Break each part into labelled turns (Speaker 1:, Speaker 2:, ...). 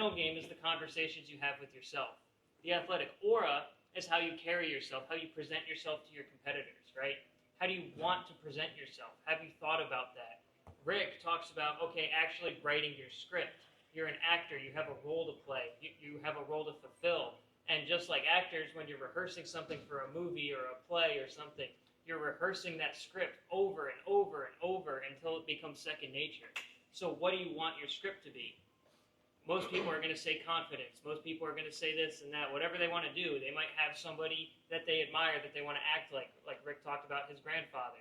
Speaker 1: mental game is the conversations you have with yourself. The athletic aura is how you carry yourself, how you present yourself to your competitors, right? How do you want to present yourself? Have you thought about that? Rick talks about, okay, actually writing your script. You're an actor. You have a role to play. You have a role to fulfill. And just like actors, when you're rehearsing something for a movie or a play or something, you're rehearsing that script over and over and over until it becomes second nature. So what do you want your script to be? Most people are going to say confidence. Most people are going to say this and that. Whatever they want to do, they might have somebody that they admire that they want to act like Rick talked about his grandfather.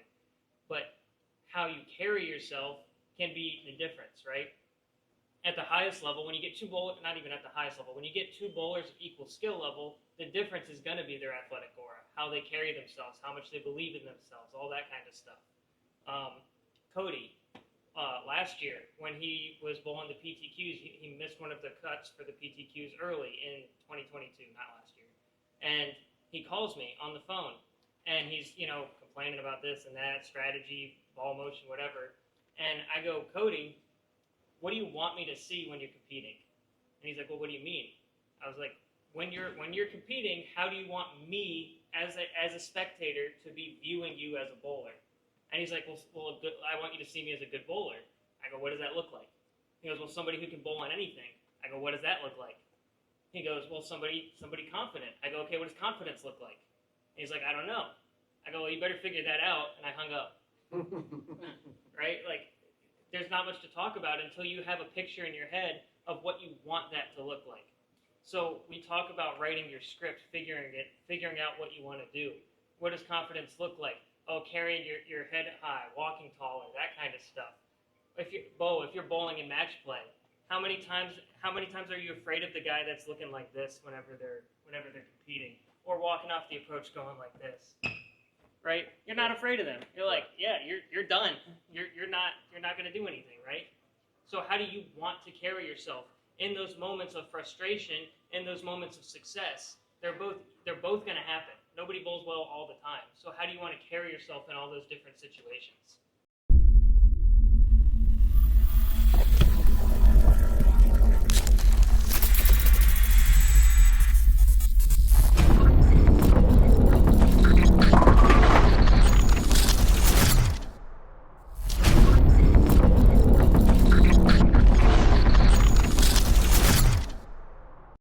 Speaker 1: But how you carry yourself can be the difference, right? At the highest level, when you get two bowlers, not even at the highest level, when you get two bowlers of equal skill level, the difference is going to be their athletic aura, how they carry themselves, how much they believe in themselves, all that kind of stuff. Cody, last year, when he was bowling the PTQs, he missed one of the cuts for the PTQs early in 2022, not last year. And he calls me on the phone, and he's, complaining about this and that, strategy, ball motion, whatever. And I go, Cody, what do you want me to see when you're competing? And he's like, well, what do you mean? I was like, when you're competing, how do you want me as a spectator to be viewing you as a bowler? And he's like, well, I want you to see me as a good bowler. I go, what does that look like? He goes, well, somebody who can bowl on anything. I go, what does that look like? He goes, well, somebody confident. I go, okay, what does confidence look like? And he's like, I don't know. I go, well, you better figure that out. And I hung up. Right? Like, there's not much to talk about until you have a picture in your head of what you want that to look like. So we talk about writing your script, figuring out what you want to do. What does confidence look like? Oh, carrying your head high, walking taller, that kind of stuff. If you're bowling in match play, how many times are you afraid of the guy that's looking like this whenever they're competing, or walking off the approach going like this? Right? You're not afraid of them. You're like, yeah, you're done. You're not going to do anything, right? So how do you want to carry yourself in those moments of frustration, in those moments of success? They're both going to happen. Nobody bowls well all the time. So how do you want to carry yourself in all those different situations?